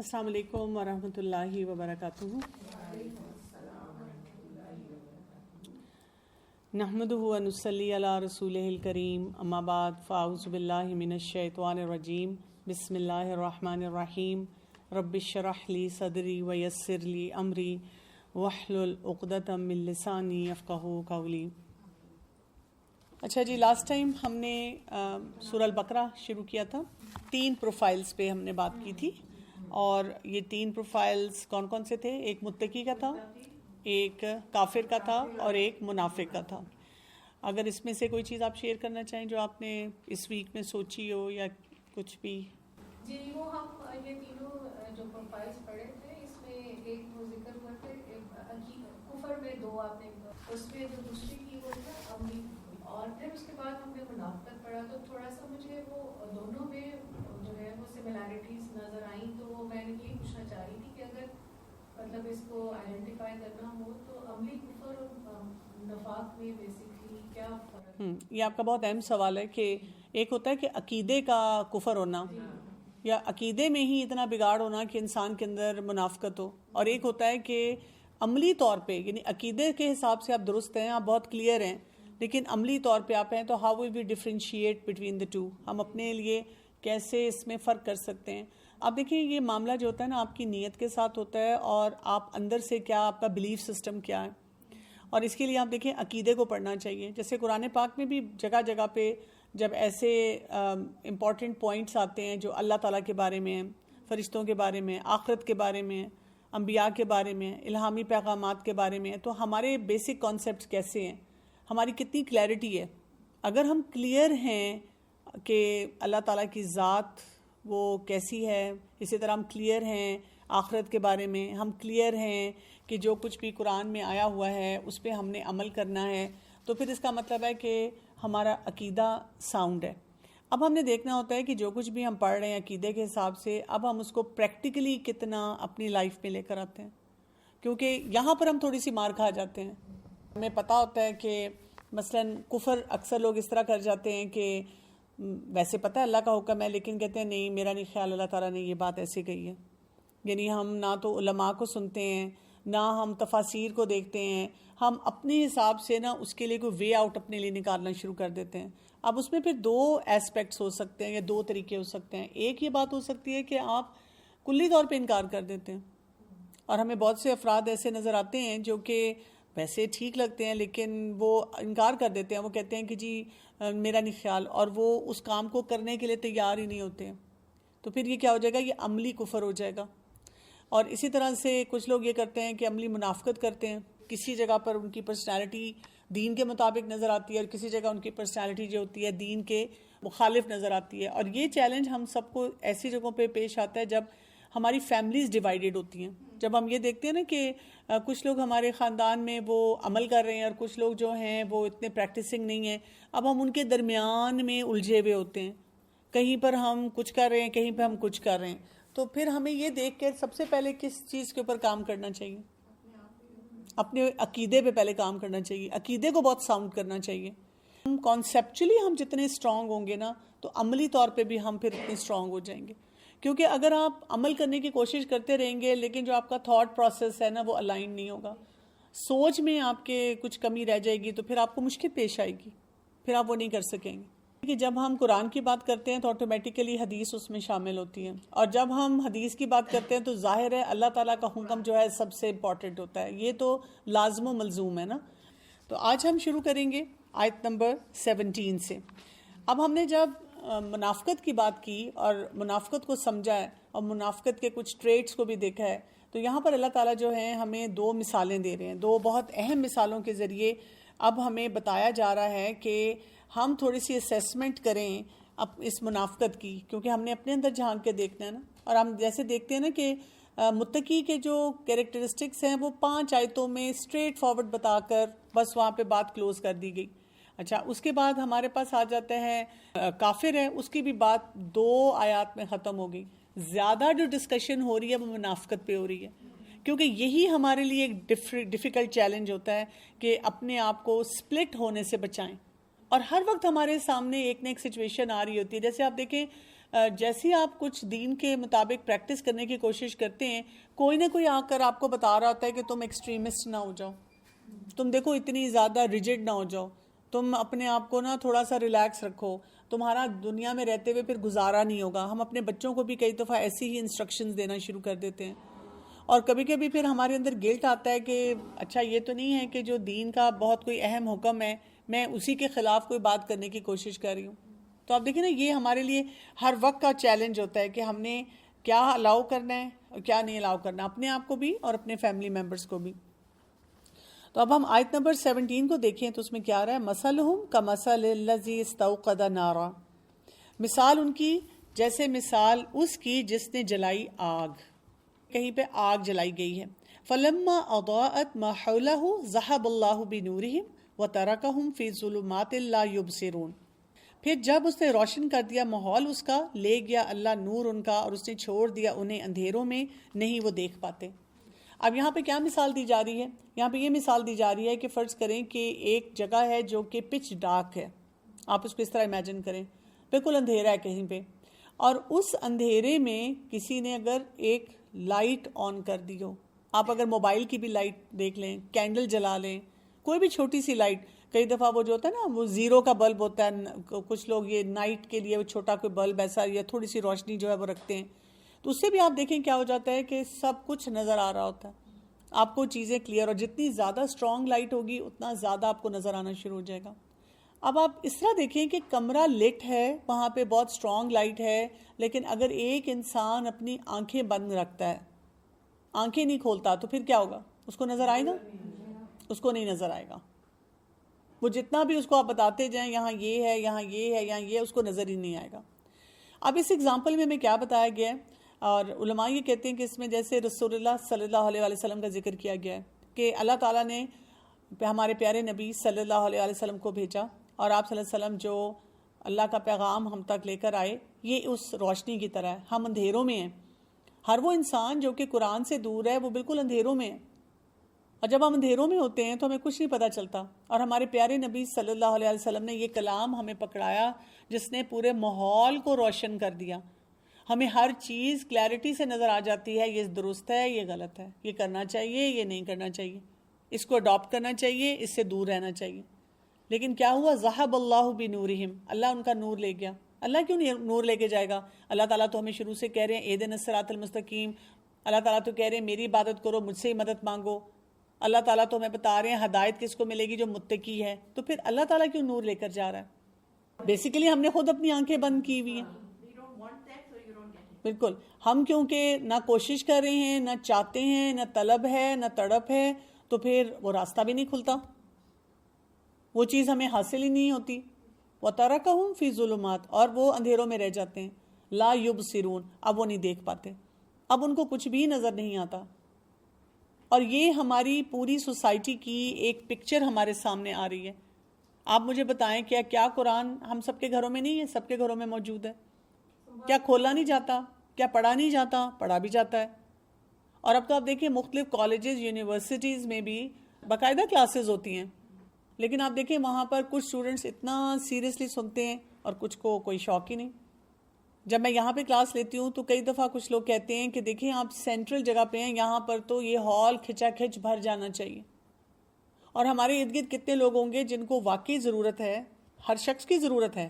السلام علیکم ورحمۃ اللہ وبرکاتہ۔ نحمدہ ونصلی علی رسولہ الکریم، اما بعد فاعوذ باللہ من الشیطان الرجیم، بسم اللہ الرحمن الرحیم۔ رب اشرح لی صدری ویسر لی امری واحلل عقدۃ من لسانی یفقہوا قولی۔ اچھا جی، لاسٹ ٹائم ہم نے سورہ البقرہ شروع کیا تھا۔ 3 پروفائلز پہ ہم نے بات کی تھی، اور یہ 3 پروفائلز کون کون سے تھے؟ ایک متقی کا تھا، ایک کافر کا تھا، اور ایک منافق کا تھا۔ اگر اس میں سے کوئی چیز آپ شیئر کرنا چاہیں جو آپ نے اس ویک میں سوچی ہو یا کچھ بھی۔ جی، وہ ہم یہ تینوں جو پروفائلز پڑھے تھے، اس میں ایک وہ ذکر ہوا تھا، کفر میں 2 آپ نے، اس میں جو دوسری کی وہ تھا عملی، اور پھر اس کے بعد ہم نے منافقت پڑھا، تو تھوڑا سا مجھے وہ دونوں میں جو ہے وہ سملیرٹیز نظر آئیں، تو میں نے یہ پوچھنا چاہ رہی تھی کہ اگر مطلب اس کو آئیڈینٹیفائی کرنا ہو تو عملی کفر اور نفاق میں بیسکلی کیا فرق ہے؟ یہ آپ کا بہت اہم سوال ہے کہ ایک ہوتا ہے کہ عقیدے کا کفر ہونا، یا عقیدے میں ہی اتنا بگاڑ ہونا کہ انسان کے اندر منافقت ہو، اور ایک ہوتا ہے کہ عملی طور پہ، یعنی عقیدے کے حساب سے آپ درست ہیں، آپ بہت کلیئر ہیں، لیکن عملی طور پہ آپ ہیں تو how will we differentiate between the 2، ہم اپنے لیے کیسے اس میں فرق کر سکتے ہیں۔ آپ دیکھیں، یہ معاملہ جو ہوتا ہے نا، آپ کی نیت کے ساتھ ہوتا ہے، اور آپ اندر سے کیا، آپ کا بلیف سسٹم کیا ہے، اور اس کے لیے آپ دیکھیں عقیدے کو پڑھنا چاہیے۔ جیسے قرآن پاک میں بھی جگہ جگہ پہ جب ایسے امپورٹنٹ پوائنٹس آتے ہیں جو اللہ تعالیٰ کے بارے میں ہیں، فرشتوں کے بارے میں، آخرت کے بارے میں، انبیاء کے بارے میں، الہامی پیغامات کے بارے میں، تو ہمارے بیسک کانسیپٹس کیسے ہیں، ہماری کتنی کلیئرٹی ہے۔ اگر ہم کلیئر ہیں کہ اللہ تعالیٰ کی ذات وہ کیسی ہے، اسی طرح ہم کلیئر ہیں آخرت کے بارے میں، ہم کلیئر ہیں کہ جو کچھ بھی قرآن میں آیا ہوا ہے اس پہ ہم نے عمل کرنا ہے، تو پھر اس کا مطلب ہے کہ ہمارا عقیدہ ساؤنڈ ہے۔ اب ہم نے دیکھنا ہوتا ہے کہ جو کچھ بھی ہم پڑھ رہے ہیں عقیدے کے حساب سے، اب ہم اس کو پریکٹیکلی کتنا اپنی لائف میں لے کر آتے ہیں، کیونکہ یہاں پر ہم تھوڑی سی مار کھا جاتے ہیں۔ ہمیں پتہ ہوتا ہے کہ مثلا کفر اکثر لوگ اس طرح کر جاتے ہیں کہ ویسے پتہ ہے اللہ کا حکم ہے، لیکن کہتے ہیں نہیں، میرا نہیں خیال اللہ تعالیٰ نے یہ بات ایسے کہی ہے۔ یعنی ہم نہ تو علماء کو سنتے ہیں، نہ ہم تفاسیر کو دیکھتے ہیں، ہم اپنے حساب سے نا اس کے لیے کوئی وے آؤٹ اپنے لیے نکالنا شروع کر دیتے ہیں۔ اب اس میں پھر 2 ایسپیکٹس ہو سکتے ہیں یا 2 طریقے ہو سکتے ہیں۔ ایک یہ بات ہو سکتی ہے کہ آپ کلی طور پہ انکار کر دیتے ہیں، اور ہمیں بہت سے افراد ایسے نظر آتے ہیں جو کہ ویسے ٹھیک لگتے ہیں لیکن وہ انکار کر دیتے ہیں، وہ کہتے ہیں کہ جی میرا نہیں خیال، اور وہ اس کام کو کرنے کے لیے تیار ہی نہیں ہوتے ہیں۔ تو پھر یہ کیا ہو جائے گا؟ یہ عملی کفر ہو جائے گا۔ اور اسی طرح سے کچھ لوگ یہ کرتے ہیں کہ عملی منافقت کرتے ہیں، کسی جگہ پر ان کی پرسنالٹی دین کے مطابق نظر آتی ہے، اور کسی جگہ ان کی پرسنالٹی جو ہوتی ہے دین کے مخالف نظر آتی ہے۔ اور یہ چیلنج ہم سب کو ایسی جگہوں پہ پیش آتا ہے جب ہماری فیملیز ڈیوائیڈڈ ہوتی ہیں، جب ہم یہ دیکھتے ہیں نا کہ کچھ لوگ ہمارے خاندان میں وہ عمل کر رہے ہیں اور کچھ لوگ جو ہیں وہ اتنے پریکٹسنگ نہیں ہیں، اب ہم ان کے درمیان میں الجھے ہوئے ہوتے ہیں، کہیں پر ہم کچھ کر رہے ہیں، کہیں پہ ہم کچھ کر رہے ہیں۔ تو پھر ہمیں یہ دیکھ کے سب سے پہلے کس چیز کے اوپر کام کرنا چاہیے؟ اپنے عقیدے پہ پہلے کام کرنا چاہیے، عقیدے کو بہت ساؤنڈ کرنا چاہیے۔ کانسیپچولی ہم جتنے اسٹرانگ ہوں گے نا، تو عملی طور پہ بھی ہم پھر اتنے اسٹرانگ ہو جائیں گے، کیونکہ اگر آپ عمل کرنے کی کوشش کرتے رہیں گے لیکن جو آپ کا تھاٹ پروسیس ہے نا وہ الائن نہیں ہوگا، سوچ میں آپ کے کچھ کمی رہ جائے گی، تو پھر آپ کو مشکل پیش آئے گی، پھر آپ وہ نہیں کر سکیں گے۔ کہ جب ہم قرآن کی بات کرتے ہیں تو آٹومیٹیکلی حدیث اس میں شامل ہوتی ہے، اور جب ہم حدیث کی بات کرتے ہیں تو ظاہر ہے اللہ تعالیٰ کا حکم جو ہے سب سے امپورٹنٹ ہوتا ہے، یہ تو لازم و ملزوم ہے نا۔ تو آج ہم شروع کریں گے آیت نمبر 17 سے۔ اب ہم نے جب منافقت کی بات کی اور منافقت کو سمجھا ہے اور منافقت کے کچھ ٹریٹس کو بھی دیکھا ہے، تو یہاں پر اللہ تعالیٰ جو ہے ہمیں 2 مثالیں دے رہے ہیں، 2 بہت اہم مثالوں کے ذریعے اب ہمیں بتایا جا رہا ہے کہ ہم تھوڑی سی اسیسمنٹ کریں اس منافقت کی، کیونکہ ہم نے اپنے اندر جھانک کے دیکھنا ہے نا۔ اور ہم جیسے دیکھتے ہیں نا کہ متقی کے جو کیریکٹرسٹکس ہیں وہ 5 آیتوں میں اسٹریٹ فارورڈ بتا کر بس وہاں پہ بات کلوز کر دی گئی۔ اچھا، اس کے بعد ہمارے پاس آ جاتا ہے کافر ہے، اس کی بھی بات 2 آیات میں ختم ہو گئی۔ زیادہ جو ڈسکشن ہو رہی ہے وہ منافقت پہ ہو رہی ہے، کیونکہ یہی ہمارے لیے ایک ڈیفیکلٹ چیلنج ہوتا ہے کہ اپنے آپ کو سپلٹ ہونے سے بچائیں۔ اور ہر وقت ہمارے سامنے ایک نہ ایک سچویشن آ رہی ہوتی ہے، جیسے آپ دیکھیں جیسے ہی آپ کچھ دین کے مطابق پریکٹس کرنے کی کوشش کرتے ہیں، کوئی نہ کوئی آ کر آپ کو بتا رہا ہوتا ہے کہ تم ایکسٹریمسٹ نہ ہو جاؤ، تم دیکھو اتنی زیادہ ریجڈ نہ ہو جاؤ، تم اپنے آپ کو نا تھوڑا سا ریلیکس رکھو، تمہارا دنیا میں رہتے ہوئے پھر گزارا نہیں ہوگا. ہم اپنے بچوں کو بھی کئی دفعہ ایسی ہی انسٹرکشنز دینا شروع کر دیتے ہیں، اور کبھی کبھی پھر ہمارے اندر گلٹ آتا ہے کہ اچھا یہ تو نہیں ہے کہ جو دین کا بہت کوئی اہم حکم ہے میں اسی کے خلاف کوئی بات کرنے کی کوشش کر رہی ہوں. تو آپ دیکھیں نا، یہ ہمارے لیے ہر وقت کا چیلنج ہوتا ہے کہ ہم نے کیا الاؤ کرنا ہے اور کیا نہیں الاؤ کرنا، اپنے آپ کو بھی اور اپنے فیملی ممبرس کو بھی. تو اب ہم آیت نمبر 17 کو دیکھیں تو اس میں کیا آ رہا ہے، مثلہم کمثل الذی استوقد نارا، مثال ان کی جیسے مثال اس کی جس نے جلائی آگ، کہیں پہ آگ جلائی گئی ہے. فلما اضاءت ما حولہ ذہب اللہ بنورہم وترکہم فی ظلمات لا یبصرون. پھر جب اس نے روشن کر دیا ماحول اس کا، لے گیا اللہ نور ان کا، اور اس نے چھوڑ دیا انہیں اندھیروں میں، نہیں وہ دیکھ پاتے. اب یہاں پہ کیا مثال دی جا رہی ہے؟ یہاں پہ یہ مثال دی جا رہی ہے کہ فرض کریں کہ ایک جگہ ہے جو کہ پچ ڈارک ہے، آپ اس کو اس طرح امیجن کریں، بالکل اندھیرا ہے کہیں پہ، اور اس اندھیرے میں کسی نے اگر ایک لائٹ آن کر دی ہو، آپ اگر موبائل کی بھی لائٹ دیکھ لیں، کینڈل جلا لیں، کوئی بھی چھوٹی سی لائٹ، کئی دفعہ وہ جو ہوتا ہے نا وہ زیرو کا بلب ہوتا ہے، کچھ لوگ یہ نائٹ کے لیے وہ چھوٹا کوئی بلب ایسا یا تھوڑی سی روشنی جو ہے وہ رکھتے ہیں، تو اس سے بھی آپ دیکھیں کیا ہو جاتا ہے کہ سب کچھ نظر آ رہا ہوتا ہے، آپ کو چیزیں کلیئر، اور جتنی زیادہ اسٹرانگ لائٹ ہوگی اتنا زیادہ آپ کو نظر آنا شروع ہو جائے گا. اب آپ اس طرح دیکھیں کہ کمرہ لٹ ہے، وہاں پہ بہت اسٹرانگ لائٹ ہے، لیکن اگر ایک انسان اپنی آنکھیں بند رکھتا ہے، آنکھیں نہیں کھولتا، تو پھر کیا ہوگا؟ اس کو نظر آئے گا؟ اس کو نہیں نظر آئے گا. وہ جتنا بھی اس کو آپ بتاتے جائیں یہاں یہ ہے، یہاں یہ ہے، یہاں یہ، اس کو نظر ہی نہیں آئے گا. اب اس ایگزامپل میں ہمیں کیا بتایا گیا ہے، اور علماء یہ کہتے ہیں کہ اس میں جیسے رسول اللہ صلی اللہ علیہ وسلم کا ذکر کیا گیا ہے کہ اللہ تعالیٰ نے ہمارے پیارے نبی صلی اللہ علیہ وسلم کو بھیجا، اور آپ صلی اللہ علیہ وسلم جو اللہ کا پیغام ہم تک لے کر آئے، یہ اس روشنی کی طرح ہے. ہم اندھیروں میں ہیں، ہر وہ انسان جو کہ قرآن سے دور ہے وہ بالکل اندھیروں میں ہے، اور جب ہم اندھیروں میں ہوتے ہیں تو ہمیں کچھ نہیں پتہ چلتا. اور ہمارے پیارے نبی صلی اللہ علیہ وسلم نے یہ کلام ہمیں پکڑایا جس نے پورے ماحول کو روشن کر دیا. ہمیں ہر چیز کلیئرٹی سے نظر آ جاتی ہے، یہ درست ہے، یہ غلط ہے، یہ کرنا چاہیے، یہ نہیں کرنا چاہیے، اس کو اڈاپٹ کرنا چاہیے، اس سے دور رہنا چاہیے. لیکن کیا ہوا؟ ذہب اللہ بنورہم، اللہ ان کا نور لے گیا. اللہ کیوں نور لے کے جائے گا؟ اللہ تعالیٰ تو ہمیں شروع سے کہہ رہے ہیں اہدنا الصراط المستقیم، اللہ تعالیٰ تو کہہ رہے ہیں میری عبادت کرو، مجھ سے ہی مدد مانگو. اللہ تعالیٰ تو ہمیں بتا رہے ہیں ہدایت کس کو ملے گی؟ جو متقی ہے. تو پھر اللہ تعالیٰ کیوں نور لے کر جا رہا ہے؟ بیسیکلی ہم نے خود اپنی آنکھیں بند کی ہوئی ہیں. بالکل، ہم کیونکہ نہ کوشش کر رہے ہیں، نہ چاہتے ہیں، نہ طلب ہے، نہ تڑپ ہے، تو پھر وہ راستہ بھی نہیں کھلتا، وہ چیز ہمیں حاصل ہی نہیں ہوتی. وَتَرَكَهُمْ فِي ظُلُمَاتٍ، اور وہ اندھیروں میں رہ جاتے ہیں. لا يُبْصِرُونَ، اب وہ نہیں دیکھ پاتے، اب ان کو کچھ بھی نظر نہیں آتا. اور یہ ہماری پوری سوسائٹی کی ایک پکچر ہمارے سامنے آ رہی ہے. آپ مجھے بتائیں کیا قرآن ہم سب کے گھروں میں نہیں ہے؟ سب کے گھروں میں موجود ہے. کیا کھولا نہیں جاتا؟ کیا پڑھا نہیں جاتا؟ پڑھا بھی جاتا ہے. اور اب تو آپ دیکھیں مختلف کالجز، یونیورسٹیز میں بھی باقاعدہ کلاسز ہوتی ہیں، لیکن آپ دیکھیں وہاں پر کچھ اسٹوڈنٹس اتنا سیریسلی سنتے ہیں اور کچھ کو کوئی شوق ہی نہیں. جب میں یہاں پہ کلاس لیتی ہوں تو کئی دفعہ کچھ لوگ کہتے ہیں کہ دیکھیں آپ سینٹرل جگہ پہ ہیں، یہاں پر تو یہ ہال کھچا کھچ بھر جانا چاہیے. اور ہمارے ارد گرد کتنے لوگ ہوں گے جن کو واقعی ضرورت ہے، ہر شخص کی ضرورت ہے،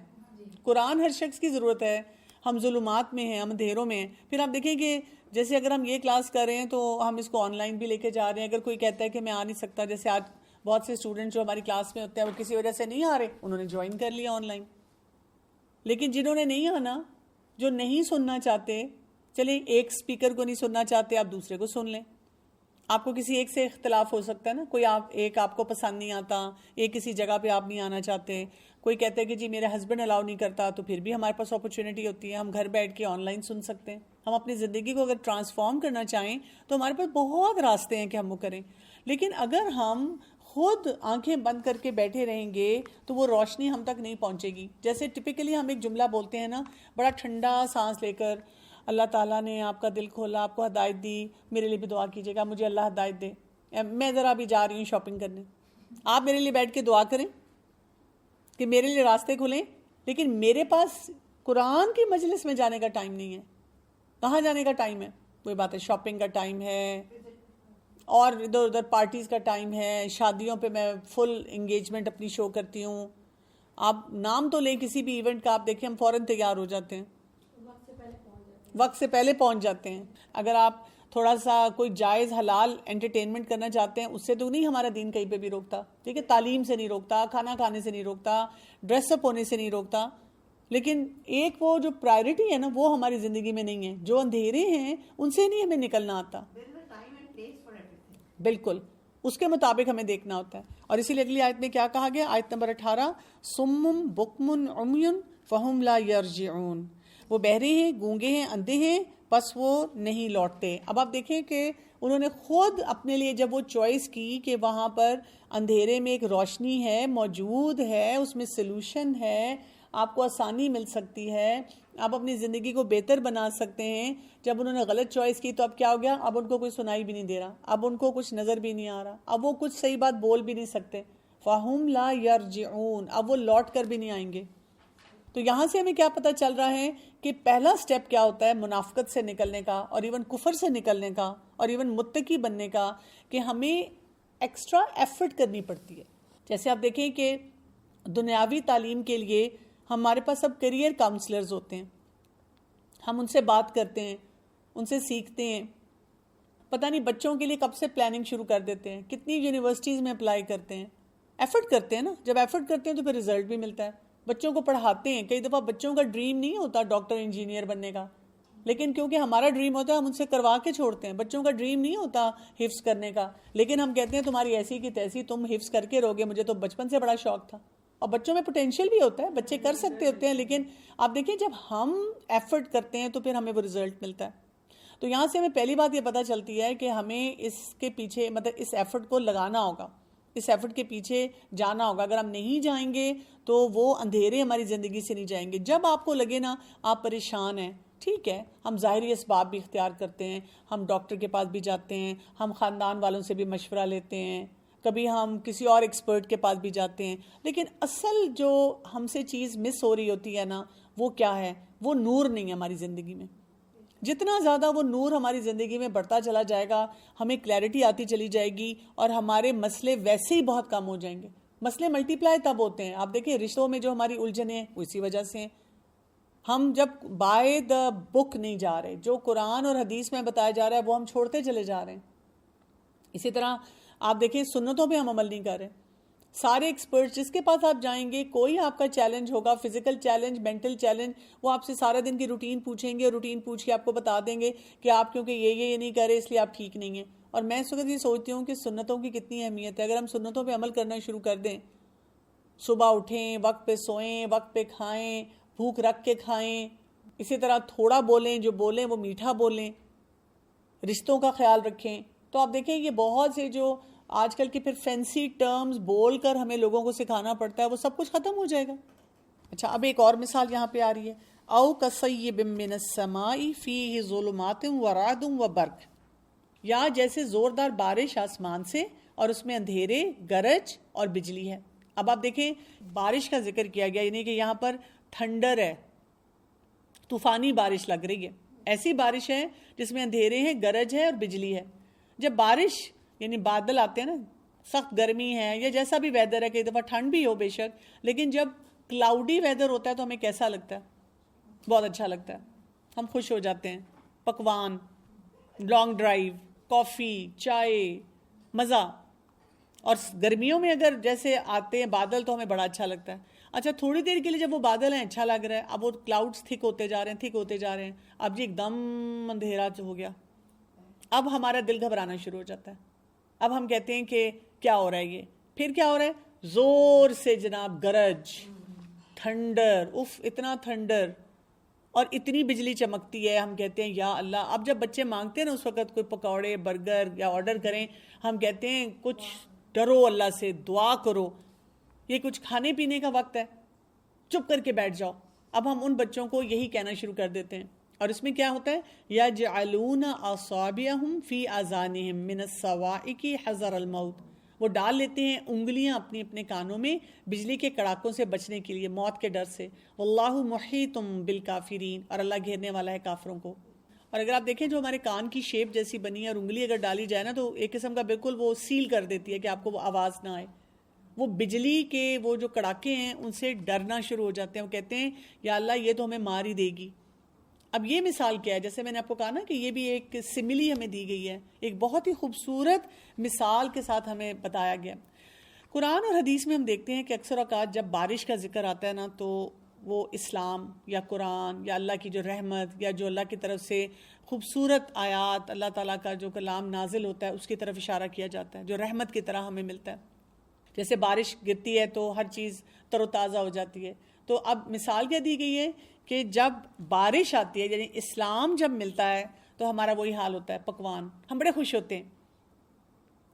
قرآن ہر شخص کی ضرورت ہے. ہم ظلمات میں ہیں، ہم اندھیروں میں ہیں. پھر آپ دیکھیں کہ جیسے اگر ہم یہ کلاس کر رہے ہیں تو ہم اس کو آن لائن بھی لے کے جا رہے ہیں. اگر کوئی کہتا ہے کہ میں آ نہیں سکتا، جیسے آج بہت سے اسٹوڈنٹ جو ہماری کلاس میں ہوتے ہیں وہ کسی وجہ سے نہیں آ رہے، انہوں نے جوائن کر لیا آن لائن. لیکن جنہوں نے نہیں آنا، جو نہیں سننا چاہتے، چلیں ایک سپیکر کو نہیں سننا چاہتے، آپ دوسرے کو سن لیں. آپ کو کسی ایک سے اختلاف ہو سکتا ہے نا، کوئی ایک آپ کو پسند نہیں آتا، ایک کسی جگہ پہ آپ نہیں آنا چاہتے، کوئی کہتے ہیں کہ جی میرے ہسبینڈ الاؤ نہیں کرتا، تو پھر بھی ہمارے پاس اپرچونٹی ہوتی ہے، ہم گھر بیٹھ کے آن لائن سن سکتے ہیں. ہم اپنی زندگی کو اگر ٹرانسفارم کرنا چاہیں تو ہمارے پاس بہت راستے ہیں کہ ہم وہ کریں. لیکن اگر ہم خود آنکھیں بند کر کے بیٹھے رہیں گے تو وہ روشنی ہم تک نہیں پہنچے گی. جیسے ٹپیکلی ہم ایک جملہ بولتے ہیں نا، بڑا ٹھنڈا سانس لے کر، اللہ تعالیٰ نے آپ کا دل کھولا، آپ کو ہدایت دی، میرے لیے بھی دعا کیجیے گا، مجھے اللہ ہدایت دے، میں ذرا بھی جا رہی ہوں شاپنگ کرنے. آپ میرے لیے بیٹھ کے دعا کریں کہ میرے لیے راستے کھلیں. لیکن میرے پاس قرآن کی مجلس میں جانے کا ٹائم نہیں ہے. کہاں جانے کا ٹائم ہے؟ کوئی بات ہے شاپنگ کا ٹائم ہے اور ادھر ادھر پارٹیز کا ٹائم ہے, شادیوں پہ میں فل انگیجمنٹ اپنی شو کرتی ہوں. آپ نام تو لیں کسی بھی ایونٹ کا, آپ دیکھیں ہم فوراً تیار ہو جاتے ہیں, وقت سے پہلے پہنچ جاتے ہیں. اگر آپ تھوڑا سا کوئی جائز حلال انٹرٹینمنٹ کرنا چاہتے ہیں اس سے تو نہیں ہمارا دین کہیں پہ بھی روکتا, ٹھیک ہے, تعلیم سے نہیں روکتا, کھانا کھانے سے نہیں روکتا, ڈریس اپ ہونے سے نہیں روکتا, لیکن ایک وہ جو پرائرٹی ہے نا وہ ہماری زندگی میں نہیں ہے. جو اندھیرے ہیں ان سے نہیں ہمیں نکلنا آتا, بالکل اس کے مطابق ہمیں دیکھنا ہوتا ہے. اور اسی لیے اگلی آیت میں کیا کہا گیا, آیت نمبر 18, سم بکم عمی فہم لا یرجعون, وہ بہرے ہیں, گونگے ہیں, اندھے ہیں, پس وہ نہیں لوٹتے. اب آپ دیکھیں کہ انہوں نے خود اپنے لیے جب وہ چوائس کی کہ وہاں پر اندھیرے میں ایک روشنی ہے, موجود ہے, اس میں سلوشن ہے, آپ کو آسانی مل سکتی ہے, آپ اپنی زندگی کو بہتر بنا سکتے ہیں. جب انہوں نے غلط چوائس کی تو اب کیا ہو گیا, اب ان کو کوئی سنائی بھی نہیں دے رہا, اب ان کو کچھ نظر بھی نہیں آ رہا, اب وہ کچھ صحیح بات بول بھی نہیں سکتے. فَهُمْ لَا يَرْجِعُونَ, اب وہ لوٹ کر بھی نہیں آئیں گے. تو یہاں سے ہمیں کیا پتہ چل رہا ہے کہ پہلا سٹیپ کیا ہوتا ہے منافقت سے نکلنے کا, اور ایون کفر سے نکلنے کا, اور ایون متقی بننے کا, کہ ہمیں ایکسٹرا ایفرٹ کرنی پڑتی ہے. جیسے آپ دیکھیں کہ دنیاوی تعلیم کے لیے ہمارے پاس اب کیریئر کاؤنسلرز ہوتے ہیں, ہم ان سے بات کرتے ہیں, ان سے سیکھتے ہیں. پتہ نہیں بچوں کے لیے کب سے پلاننگ شروع کر دیتے ہیں, کتنی یونیورسٹیز میں اپلائی کرتے ہیں, ایفرٹ کرتے ہیں نا. جب ایفرٹ کرتے ہیں تو پھر رزلٹ بھی ملتا ہے. بچوں کو پڑھاتے ہیں, کئی دفعہ بچوں کا ڈریم نہیں ہوتا ڈاکٹر انجینئر بننے کا, لیکن کیونکہ ہمارا ڈریم ہوتا ہے ہم ان سے کروا کے چھوڑتے ہیں. بچوں کا ڈریم نہیں ہوتا حفظ کرنے کا, لیکن ہم کہتے ہیں تمہاری ایسی کی تیسی, تم حفظ کر کے رہوگے, مجھے تو بچپن سے بڑا شوق تھا. اور بچوں میں پوٹینشیل بھی ہوتا ہے, بچے کر سکتے ہوتے ہیں, لیکن آپ دیکھیں جب ہم ایفرٹ کرتے ہیں تو پھر ہمیں وہ رزلٹ ملتا ہے. تو یہاں سے ہمیں پہلی بات یہ پتہ چلتی ہے کہ ہمیں اس کے پیچھے مطلب اس ایفرٹ کو لگانا ہوگا, اس ایفرٹ کے پیچھے جانا ہوگا. اگر ہم نہیں جائیں گے تو وہ اندھیرے ہماری زندگی سے نہیں جائیں گے. جب آپ کو لگے نا آپ پریشان ہیں, ٹھیک ہے, ہم ظاہری اسباب بھی اختیار کرتے ہیں, ہم ڈاکٹر کے پاس بھی جاتے ہیں, ہم خاندان والوں سے بھی مشورہ لیتے ہیں, کبھی ہم کسی اور ایکسپرٹ کے پاس بھی جاتے ہیں, لیکن اصل جو ہم سے چیز مس ہو رہی ہوتی ہے نا وہ کیا ہے, وہ نور نہیں ہے ہماری زندگی میں. جتنا زیادہ وہ نور ہماری زندگی میں بڑھتا چلا جائے گا ہمیں کلیئرٹی آتی چلی جائے گی, اور ہمارے مسئلے ویسے ہی بہت کم ہو جائیں گے. مسئلے ملٹی پلائی تب ہوتے ہیں, آپ دیکھیں رشتوں میں جو ہماری الجھنیں ہیں وہ اسی وجہ سے ہیں. ہم جب بائی دا بک نہیں جا رہے, جو قرآن اور حدیث میں بتایا جا رہا ہے وہ ہم چھوڑتے چلے جا رہے ہیں. اسی طرح آپ دیکھیں سنتوں پہ ہم عمل نہیں کر رہے. سارے ایکسپرٹ جس کے پاس آپ جائیں گے, کوئی آپ کا چیلنج ہوگا, فزیکل چیلنج, مینٹل چیلنج, وہ آپ سے سارا دن کی روٹین پوچھیں گے, اور روٹین پوچھ کے آپ کو بتا دیں گے کہ آپ کیونکہ یہ نہیں کر رہے اس لیے آپ ٹھیک نہیں ہیں. اور میں اس وقت یہ سوچتی ہوں کہ سنتوں کی کتنی اہمیت ہے. اگر ہم سنتوں پہ عمل کرنا شروع کر دیں, صبح اٹھیں, وقت پہ سوئیں, وقت پہ کھائیں, بھوک رکھ کے کھائیں, اسی طرح تھوڑا بولیں, جو بولیں وہ میٹھا بولیں, رشتوں کا خیال رکھیں, تو آپ دیکھیں یہ بہت سے جو آج کل کے پھر فینسی ٹرمز بول کر ہمیں لوگوں کو سکھانا پڑتا ہے وہ سب کچھ ختم ہو جائے گا. اچھا اب ایک اور مثال یہاں پہ آ رہی ہے, او کصیب من السماء فیہ ظلمات ورعد وبرق, یا جیسے زوردار بارش آسمان سے اور اس میں اندھیرے, گرج اور بجلی ہے. اب آپ دیکھیں بارش کا ذکر کیا گیا, یعنی کہ یہاں پر تھنڈر ہے, طوفانی بارش لگ رہی ہے, ایسی بارش ہے جس میں اندھیرے ہیں, گرج ہے اور بجلی ہے. جب بارش یعنی بادل آتے ہیں نا, سخت گرمی ہے یا جیسا بھی ویدر ہے, کئی دفعہ ٹھنڈ بھی ہو بے شک, لیکن جب کلاؤڈی ویدر ہوتا ہے تو ہمیں کیسا لگتا ہے, بہت اچھا لگتا ہے, ہم خوش ہو جاتے ہیں. پکوان, لانگ ڈرائیو, کافی, چائے, مزہ. اور گرمیوں میں اگر جیسے آتے ہیں بادل تو ہمیں بڑا اچھا لگتا ہے. اچھا تھوڑی دیر کے لیے جب وہ بادل ہیں اچھا لگ رہا ہے, اب وہ کلاؤڈز تھک ہوتے جا رہے ہیں, اب جی ایک دم اندھیرا ہو گیا, اب ہمارا دل گھبرانا شروع ہو جاتا ہے. اب ہم کہتے ہیں کہ کیا ہو رہا ہے یہ, پھر کیا ہو رہا ہے, زور سے جناب گرج, تھنڈر, اتنا تھنڈر اور اتنی بجلی چمکتی ہے, ہم کہتے ہیں یا اللہ. اب جب بچے مانگتے ہیں نا اس وقت کوئی پکوڑے, برگر یا آرڈر کریں, ہم کہتے ہیں کچھ ڈرو اللہ سے, دعا کرو, یہ کچھ کھانے پینے کا وقت ہے, چپ کر کے بیٹھ جاؤ. اب ہم ان بچوں کو یہی کہنا شروع کر دیتے ہیں, اور اس میں کیا ہوتا ہے, یجعلون اصابعهم فی اذانہم من الصواعق حذر الموت وہ ڈال لیتے ہیں انگلیاں اپنے اپنے کانوں میں بجلی کے کڑاکوں سے بچنے کے لیے، موت کے ڈر سے. واللہ محیط بالکافرین، اور اللہ گھیرنے والا ہے کافروں کو. اور اگر آپ دیکھیں جو ہمارے کان کی شیپ جیسی بنی ہے اور انگلی اگر ڈالی جائے نا تو ایک قسم کا بالکل وہ سیل کر دیتی ہے کہ آپ کو وہ آواز نہ آئے. وہ بجلی کے وہ جو کڑاکے ہیں ان سے ڈرنا شروع ہو جاتے ہیں. وہ کہتے ہیں یا اللہ یہ تو ہمیں مار ہی دے گی. اب یہ مثال کیا ہے؟ جیسے میں نے آپ کو کہا نا کہ یہ بھی ایک سملی ہمیں دی گئی ہے، ایک بہت ہی خوبصورت مثال کے ساتھ ہمیں بتایا گیا. قرآن اور حدیث میں ہم دیکھتے ہیں کہ اکثر اوقات جب بارش کا ذکر آتا ہے نا تو وہ اسلام یا قرآن یا اللہ کی جو رحمت یا جو اللہ کی طرف سے خوبصورت آیات، اللہ تعالیٰ کا جو کلام نازل ہوتا ہے اس کی طرف اشارہ کیا جاتا ہے جو رحمت کی طرح ہمیں ملتا ہے. جیسے بارش گرتی ہے تو ہر چیز تر و تازہ ہو جاتی ہے. تو اب مثال کیا دی گئی ہے کہ جب بارش آتی ہے یعنی اسلام جب ملتا ہے تو ہمارا وہی حال ہوتا ہے، پکوان. ہم بڑے خوش ہوتے ہیں،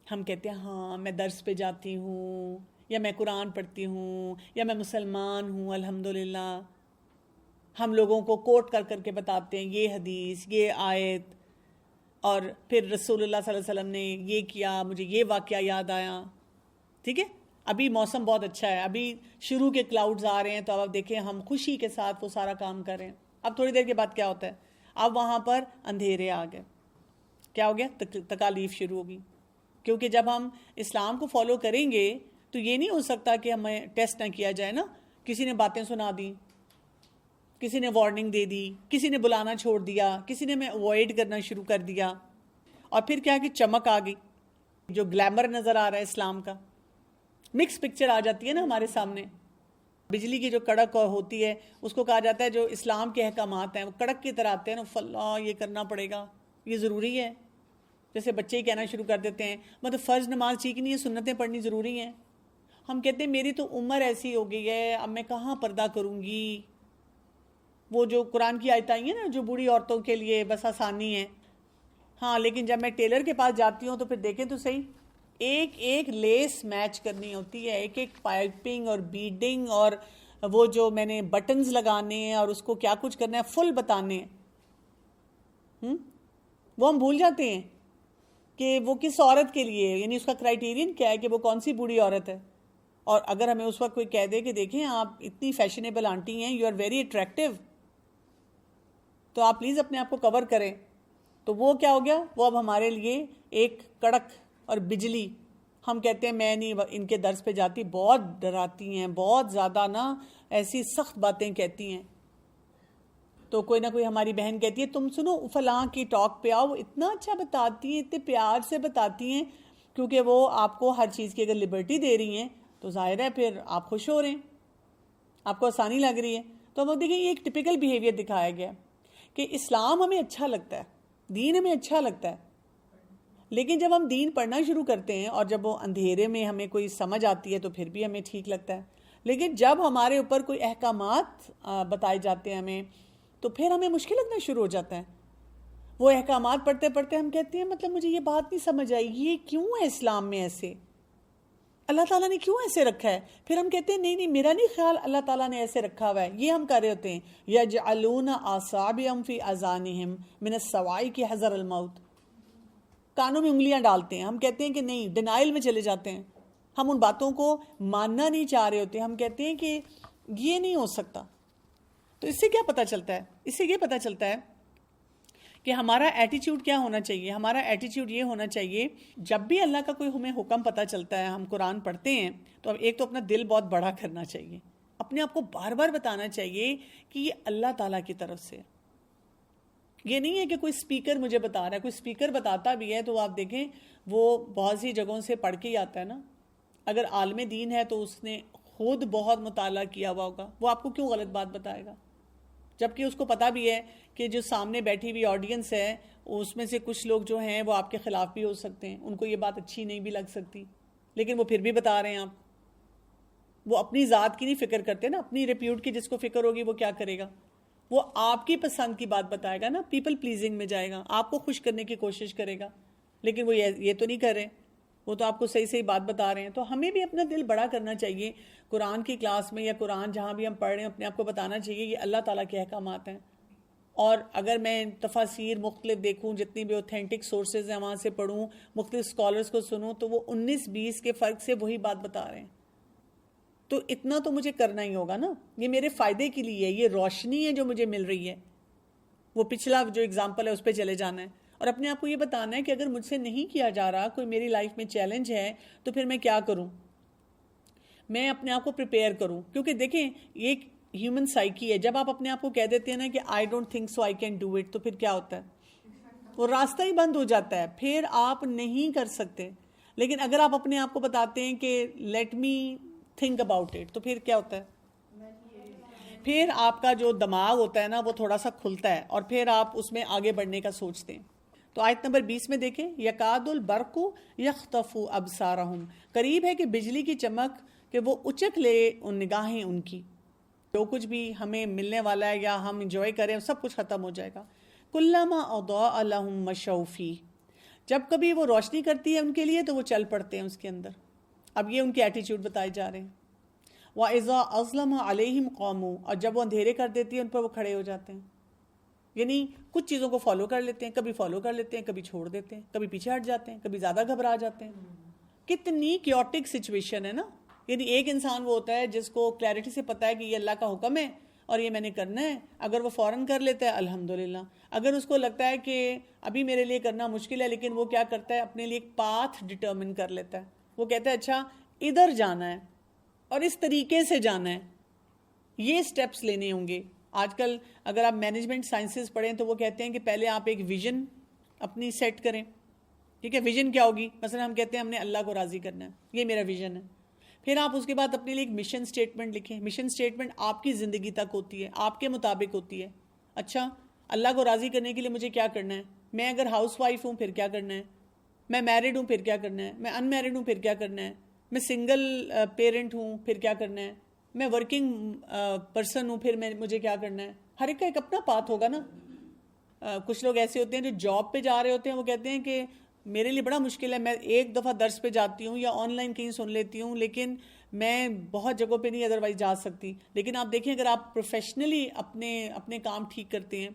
ہم کہتے ہیں ہاں میں درس پہ جاتی ہوں، یا میں قرآن پڑھتی ہوں، یا میں مسلمان ہوں الحمدللہ. ہم لوگوں کو کوٹ کر کر کے بتاتے ہیں یہ حدیث، یہ آیت، اور پھر رسول اللہ صلی اللہ علیہ وسلم نے یہ کیا، مجھے یہ واقعہ یاد آیا. ٹھیک ہے، ابھی موسم بہت اچھا ہے، ابھی شروع کے کلاؤڈز آ رہے ہیں تو اب دیکھیں ہم خوشی کے ساتھ وہ سارا کام کر رہے ہیں. اب تھوڑی دیر کے بعد کیا ہوتا ہے؟ اب وہاں پر اندھیرے آ گئے. کیا ہو گیا؟ تکالیف شروع ہوگی. کیونکہ جب ہم اسلام کو فالو کریں گے تو یہ نہیں ہو سکتا کہ ہمیں ٹیسٹ نہ کیا جائے نا. کسی نے باتیں سنا دی، کسی نے وارننگ دے دی، کسی نے بلانا چھوڑ دیا، کسی نے ہمیں اوائڈ کرنا شروع کر دیا، اور پھر کیا کہ چمک آ گئی، جو گلیمر نظر آ رہا ہے اسلام کا، مکس پکچر آ جاتی ہے نا ہمارے سامنے. بجلی کی جو کڑک ہوتی ہے اس کو کہا جاتا ہے جو اسلام کے احکامات ہیں وہ کڑک کی طرح آتے ہیں نا، فلاں یہ کرنا پڑے گا، یہ ضروری ہے. جیسے بچے ہی کہنا شروع کر دیتے ہیں مطلب فرض نماز ٹھیک نہیں ہے، سنتیں پڑھنی ضروری ہیں. ہم کہتے ہیں میری تو عمر ایسی ہو گئی ہے، اب میں کہاں پردہ کروں گی. وہ جو قرآن کی آیتیں ہیں نا جو بوڑھی عورتوں کے لیے بس آسانی ہے. ہاں لیکن جب میں ٹیلر کے پاس جاتی ہوں تو پھر دیکھیں تو صحیح، ایک ایک لیس میچ کرنی ہوتی ہے، ایک ایک پائپنگ اور بیڈنگ، اور وہ جو میں نے بٹنز لگانے ہیں اور اس کو کیا کچھ کرنا ہے فل بتانے ہیں. وہ ہم بھول جاتے ہیں کہ وہ کس عورت کے لیے ہے، یعنی اس کا کرائیٹیرین کیا ہے کہ وہ کون سی بوڑھی عورت ہے. اور اگر ہمیں اس وقت کوئی کہہ دے کہ دیکھیں آپ اتنی فیشنیبل آنٹی ہیں، یو آر ویری اٹریکٹیو، تو آپ پلیز اپنے آپ کو کور کریں، تو وہ کیا ہو گیا؟ وہ اب ہمارے لیے ایک کڑک اور بجلی. ہم کہتے ہیں میں نہیں ان کے درس پہ جاتی، بہت ڈراتی ہیں، بہت زیادہ نا ایسی سخت باتیں کہتی ہیں. تو کوئی نہ کوئی ہماری بہن کہتی ہے تم سنو فلاں کی ٹاک پہ آؤ، اتنا اچھا بتاتی ہیں، اتنے پیار سے بتاتی ہیں، کیونکہ وہ آپ کو ہر چیز کی اگر لبرٹی دے رہی ہیں تو ظاہر ہے پھر آپ خوش ہو رہے ہیں، آپ کو آسانی لگ رہی ہے. تو اب دیکھیں یہ ایک ٹپیکل بیہیویئر دکھایا گیا کہ اسلام ہمیں اچھا لگتا ہے، دین ہمیں اچھا لگتا ہے، لیکن جب ہم دین پڑھنا شروع کرتے ہیں اور جب وہ اندھیرے میں ہمیں کوئی سمجھ آتی ہے تو پھر بھی ہمیں ٹھیک لگتا ہے. لیکن جب ہمارے اوپر کوئی احکامات بتائے جاتے ہیں ہمیں تو پھر ہمیں مشکل لگنا شروع ہو جاتا ہے. وہ احکامات پڑھتے پڑھتے ہم کہتے ہیں مطلب مجھے یہ بات نہیں سمجھ آئی، یہ کیوں ہے اسلام میں ایسے، اللہ تعالیٰ نے کیوں ایسے رکھا ہے. پھر ہم کہتے ہیں نہیں نہیں میرا نہیں خیال اللہ تعالیٰ نے ایسے رکھا ہوا ہے. یہ ہم کر رہے ہوتے ہیں یجعلون اصابعهم فی اذانہم من الصواعق حذر الموت، کانوں میں انگلیاں ڈالتے ہیں. ہم کہتے ہیں کہ نہیں، ڈینائل میں چلے جاتے ہیں، ہم ان باتوں کو ماننا نہیں چاہ رہے ہوتے. ہم کہتے ہیں کہ یہ نہیں ہو سکتا. تو اس سے کیا پتہ چلتا ہے؟ اس سے یہ پتہ چلتا ہے کہ ہمارا ایٹیچیوڈ کیا ہونا چاہیے. ہمارا ایٹیچیوڈ یہ ہونا چاہیے جب بھی اللہ کا کوئی ہمیں حکم پتہ چلتا ہے، ہم قرآن پڑھتے ہیں تو ایک تو اپنا دل بہت بڑا کرنا چاہیے، اپنے آپ کو بار بار بتانا چاہیے کہ یہ اللہ تعالیٰ کی طرف سے. یہ نہیں ہے کہ کوئی سپیکر مجھے بتا رہا ہے. کوئی سپیکر بتاتا بھی ہے تو آپ دیکھیں وہ بہت سی جگہوں سے پڑھ کے ہی آتا ہے نا. اگر عالم دین ہے تو اس نے خود بہت مطالعہ کیا ہوا ہوگا، وہ آپ کو کیوں غلط بات بتائے گا؟ جبکہ اس کو پتا بھی ہے کہ جو سامنے بیٹھی ہوئی آڈینس ہے اس میں سے کچھ لوگ جو ہیں وہ آپ کے خلاف بھی ہو سکتے ہیں، ان کو یہ بات اچھی نہیں بھی لگ سکتی، لیکن وہ پھر بھی بتا رہے ہیں. آپ وہ اپنی ذات کی نہیں فکر کرتے نا، اپنی ریپیوٹ کی جس کو فکر ہوگی وہ کیا کرے گا؟ وہ آپ کی پسند کی بات بتائے گا نا، پیپل پلیزنگ میں جائے گا، آپ کو خوش کرنے کی کوشش کرے گا. لیکن وہ یہ تو نہیں کر رہے، وہ تو آپ کو صحیح صحیح بات بتا رہے ہیں. تو ہمیں بھی اپنا دل بڑا کرنا چاہیے. قرآن کی کلاس میں یا قرآن جہاں بھی ہم پڑھ رہے ہیں اپنے آپ کو بتانا چاہیے یہ اللہ تعالیٰ کے احکامات ہیں اور اگر میں تفاسیر مختلف دیکھوں، جتنی بھی اوتھینٹک سورسز ہیں وہاں سے پڑھوں، مختلف اسکالرز کو سنوں، تو وہ 19-20 کے فرق سے وہی بات بتا رہے ہیں. تو اتنا تو مجھے کرنا ہی ہوگا نا، یہ میرے فائدے کے لیے ہے، یہ روشنی ہے جو مجھے مل رہی ہے. وہ پچھلا جو اگزامپل ہے اس پہ چلے جانا ہے اور اپنے آپ کو یہ بتانا ہے کہ اگر مجھ سے نہیں کیا جا رہا، کوئی میری لائف میں چیلنج ہے، تو پھر میں کیا کروں، میں اپنے آپ کو پریپیئر کروں. کیونکہ دیکھیں یہ ایک ہیومن سائیکی ہے، جب آپ اپنے آپ کو کہہ دیتے ہیں نا کہ I don't think so I can do it, تو پھر کیا ہوتا ہے، وہ راستہ ہی بند ہو جاتا ہے، پھر آپ نہیں کر سکتے. لیکن اگر آپ اپنے آپ کو بتاتے ہیں کہ let me think about it, تو پھر کیا ہوتا ہے، پھر آپ کا جو دماغ ہوتا ہے نا وہ تھوڑا سا کھلتا ہے اور پھر آپ اس میں آگے بڑھنے کا سوچتے ہیں. تو آیت نمبر 20 میں دیکھیں، یکاد البرق یخطف ابصارہم، قریب ہے کہ بجلی کی چمک کہ وہ اچک لے ان نگاہیں ان کی. جو کچھ بھی ہمیں ملنے والا ہے یا ہم انجوائے کریں سب کچھ ختم ہو جائے گا. کلما اضاء لهم مشوا فیہ، جب کبھی وہ روشنی کرتی ہے ان کے لیے تو وہ چل پڑتے ہیں اس کے اندر. اب یہ ان کے ایٹیچیوڈ بتائے جا رہے ہیں. وَإِذَا أَظْلَمَ عَلَيْهِمْ قَامُوا، اور جب وہ اندھیرے کر دیتی ہے ان پر وہ کھڑے ہو جاتے ہیں. یعنی کچھ چیزوں کو فالو کر لیتے ہیں، کبھی فالو کر لیتے ہیں، کبھی چھوڑ دیتے ہیں، کبھی پیچھے ہٹ جاتے ہیں، کبھی زیادہ گھبرا جاتے ہیں. کتنی کیوٹک سچویشن ہے نا. یعنی ایک انسان وہ ہوتا ہے جس کو کلیئرٹی سے پتا ہے کہ یہ اللہ کا حکم ہے اور یہ میں نے کرنا ہے، اگر وہ فوراً کر لیتا ہے الحمدللہ. اگر اس کو لگتا ہے کہ ابھی میرے لیے کرنا مشکل ہے، لیکن وہ کیا کرتا ہے، اپنے لیے ایک پاتھ ڈٹرمن کر لیتا ہے. وہ کہتا ہے اچھا ادھر جانا ہے اور اس طریقے سے جانا ہے، یہ سٹیپس لینے ہوں گے. آج کل اگر آپ مینجمنٹ سائنسز پڑھیں تو وہ کہتے ہیں کہ پہلے آپ ایک ویژن اپنی سیٹ کریں. ٹھیک ہے، ویژن کیا ہوگی، مثلا ہم کہتے ہیں ہم نے اللہ کو راضی کرنا ہے، یہ میرا ویژن ہے. پھر آپ اس کے بعد اپنے لیے ایک مشن سٹیٹمنٹ لکھیں. مشن سٹیٹمنٹ آپ کی زندگی تک ہوتی ہے، آپ کے مطابق ہوتی ہے. اچھا اللہ کو راضی کرنے کے لیے مجھے کیا کرنا ہے، میں اگر ہاؤس وائف ہوں پھر کیا کرنا ہے، میں میرڈ ہوں پھر کیا کرنا ہے، میں ان میرڈ ہوں پھر کیا کرنا ہے، میں سنگل پیرنٹ ہوں پھر کیا کرنا ہے، میں ورکنگ پرسن ہوں پھر مجھے کیا کرنا ہے. ہر ایک کا ایک اپنا پاتھ ہوگا نا. کچھ لوگ ایسے ہوتے ہیں جو جاب پہ جا رہے ہوتے ہیں، وہ کہتے ہیں کہ میرے لیے بڑا مشکل ہے، میں ایک دفعہ درس پہ جاتی ہوں یا آن لائن کہیں سن لیتی ہوں، لیکن میں بہت جگہوں پہ نہیں ادروائز جا سکتی. لیکن آپ دیکھیں اگر آپ پروفیشنلی اپنے کام ٹھیک کرتے ہیں،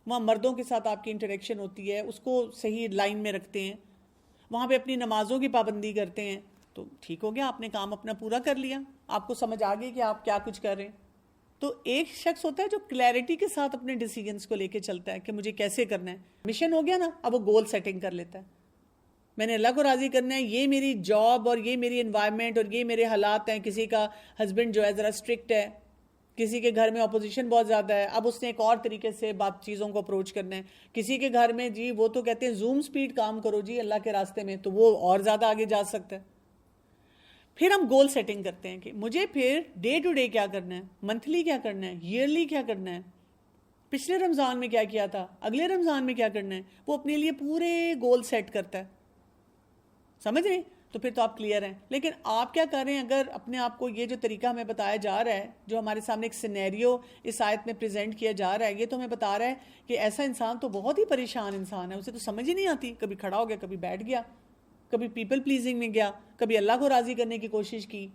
وہاں مردوں کے ساتھ آپ کی انٹریکشن ہوتی ہے، اس کو صحیح لائن میں رکھتے ہیں، وہاں پہ اپنی نمازوں کی پابندی کرتے ہیں، تو ٹھیک ہو گیا، آپ نے کام اپنا پورا کر لیا، آپ کو سمجھ آ گئی کہ آپ کیا کچھ کر رہے ہیں. تو ایک شخص ہوتا ہے جو کلیئرٹی کے ساتھ اپنے ڈیسیجنز کو لے کے چلتا ہے کہ مجھے کیسے کرنا ہے. مشن ہو گیا نا، اب وہ گول سیٹنگ کر لیتا ہے. میں نے اللہ کو راضی کرنا ہے، یہ میری جاب اور یہ میری انوائرمنٹ اور یہ میرے حالات ہیں. کسی کا ہسبینڈ جو ہے ذرا اسٹرکٹ ہے، کسی کے گھر میں اپوزیشن بہت زیادہ ہے، اب اس نے ایک اور طریقے سے بات چیزوں کو اپروچ کرنا ہے. کسی کے گھر میں جی وہ تو کہتے ہیں زوم سپیڈ کام کرو جی اللہ کے راستے میں، تو وہ اور زیادہ آگے جا سکتا ہے. پھر ہم گول سیٹنگ کرتے ہیں کہ مجھے پھر ڈے ٹو ڈے کیا کرنا ہے، منتھلی کیا کرنا ہے، ایئرلی کیا کرنا ہے، پچھلے رمضان میں کیا کیا تھا، اگلے رمضان میں کیا کرنا ہے. وہ اپنے لیے پورے گول سیٹ کرتا ہے. سمجھ رہے ہیں؟ تو پھر تو آپ کلیئر ہیں. لیکن آپ کیا کر رہے ہیں، اگر اپنے آپ کو یہ جو طریقہ ہمیں بتایا جا رہا ہے، جو ہمارے سامنے ایک سینیریو اس آیت میں پریزنٹ کیا جا رہا ہے، یہ تو ہمیں بتا رہا ہے کہ ایسا انسان تو بہت ہی پریشان انسان ہے، اسے تو سمجھ ہی نہیں آتی، کبھی کھڑا ہو گیا، کبھی بیٹھ گیا، کبھی پیپل پلیزنگ میں گیا، کبھی اللہ کو راضی کرنے کی کوشش کی،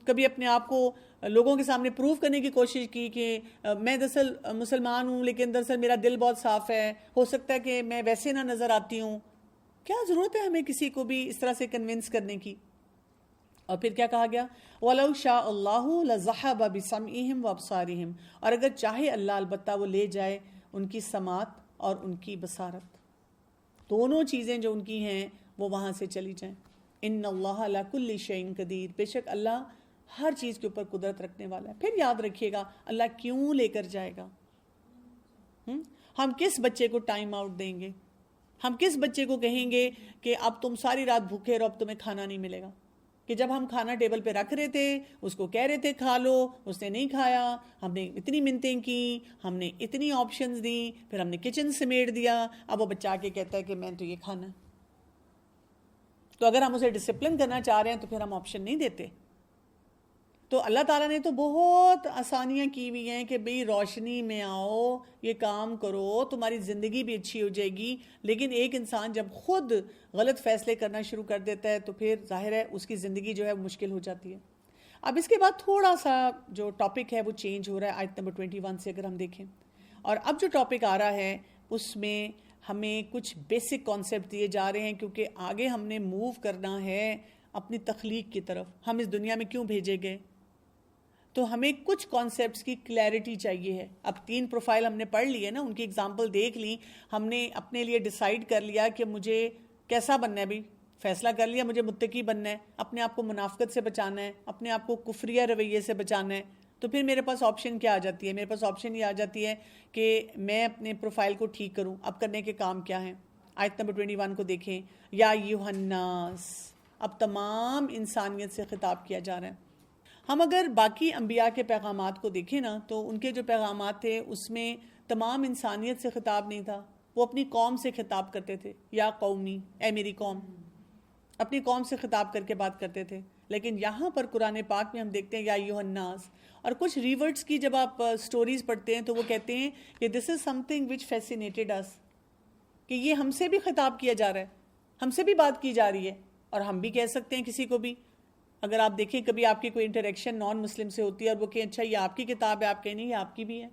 کبھی اپنے آپ کو لوگوں کے سامنے پروو کرنے کی کوشش کی کہ میں دراصل مسلمان ہوں لیکن دراصل میرا دل بہت صاف ہے، ہو سکتا ہے کہ میں ویسے نہ نظر آتی ہوں. کیا ضرورت ہے ہمیں کسی کو بھی اس طرح سے کنونس کرنے کی. اور پھر کیا کہا گیا، وَلَوْ شَاءَ اللَّهُ لَذَهَبَ بِسَمْعِهِمْ وَأَبْصَارِهِمْ، اور اگر چاہے اللہ البتہ وہ لے جائے ان کی سماعت اور ان کی بصارت، دونوں چیزیں جو ان کی ہیں وہ وہاں سے چلی جائیں. ان اللہ علی کل شیء قدیر، بے شک اللہ ہر چیز کے اوپر قدرت رکھنے والا ہے. پھر یاد رکھیے گا اللہ کیوں لے کر جائے گا. ہم کس بچے کو ٹائم آؤٹ دیں گے، ہم کس بچے کو کہیں گے کہ اب تم ساری رات بھوکے رہو، اب تمہیں کھانا نہیں ملے گا. کہ جب ہم کھانا ٹیبل پہ رکھ رہے تھے اس کو کہہ رہے تھے کھا لو، اس نے نہیں کھایا، ہم نے اتنی منتیں کی، ہم نے اتنی آپشنز دی، پھر ہم نے کچن سمیٹ دیا، اب وہ بچہ کے کہتا ہے کہ میں تو یہ کھانا ہے. تو اگر ہم اسے ڈسپلن کرنا چاہ رہے ہیں تو پھر ہم آپشن نہیں دیتے. تو اللہ تعالیٰ نے تو بہت آسانیاں کی ہوئی ہیں کہ بھئی روشنی میں آؤ، یہ کام کرو، تمہاری زندگی بھی اچھی ہو جائے گی. لیکن ایک انسان جب خود غلط فیصلے کرنا شروع کر دیتا ہے تو پھر ظاہر ہے اس کی زندگی جو ہے مشکل ہو جاتی ہے. اب اس کے بعد تھوڑا سا جو ٹاپک ہے وہ چینج ہو رہا ہے آیت نمبر 21 سے اگر ہم دیکھیں. اور اب جو ٹاپک آ رہا ہے اس میں ہمیں کچھ بیسک کانسیپٹ دیے جا رہے ہیں، کیونکہ آگے ہم نے موو کرنا ہے اپنی تخلیق کی طرف. ہم اس دنیا میں کیوں بھیجے گئے؟ تو ہمیں کچھ کانسیپٹس کی کلیئرٹی چاہیے ہے. اب 3 پروفائل ہم نے پڑھ لی ہے نا، ان کی اگزامپل دیکھ لی، ہم نے اپنے لیے ڈیسائیڈ کر لیا کہ مجھے کیسا بننا ہے. بھی فیصلہ کر لیا مجھے متقی بننا ہے، اپنے آپ کو منافقت سے بچانا ہے، اپنے آپ کو کفریہ رویے سے بچانا ہے. تو پھر میرے پاس آپشن کیا آ جاتی ہے؟ میرے پاس آپشن یہ آ جاتی ہے کہ میں اپنے پروفائل کو ٹھیک کروں. اب کرنے کے کام کیا ہیں؟ آیت نمبر 21 کو دیکھیں. یا ایھا الناس، اب تمام انسانیت سے خطاب کیا جا رہا ہے. ہم اگر باقی انبیاء کے پیغامات کو دیکھیں نا، تو ان کے جو پیغامات تھے اس میں تمام انسانیت سے خطاب نہیں تھا، وہ اپنی قوم سے خطاب کرتے تھے. یا قومی، اے میری قوم، اپنی قوم سے خطاب کر کے بات کرتے تھے. لیکن یہاں پر قرآن پاک میں ہم دیکھتے ہیں یا ایھا الناس. اور کچھ ریورڈز کی جب آپ سٹوریز پڑھتے ہیں تو وہ کہتے ہیں کہ دس از سم تھنگ وچ فیسینیٹڈ اس، کہ یہ ہم سے بھی خطاب کیا جا رہا ہے، ہم سے بھی بات کی جا رہی ہے. اور ہم بھی کہہ سکتے ہیں کسی کو بھی. اگر آپ دیکھیں کبھی آپ کی کوئی انٹریکشن نان مسلم سے ہوتی ہے اور وہ کہیں اچھا یہ آپ کی کتاب ہے، آپ کہیں نہیں یہ آپ کی بھی ہے.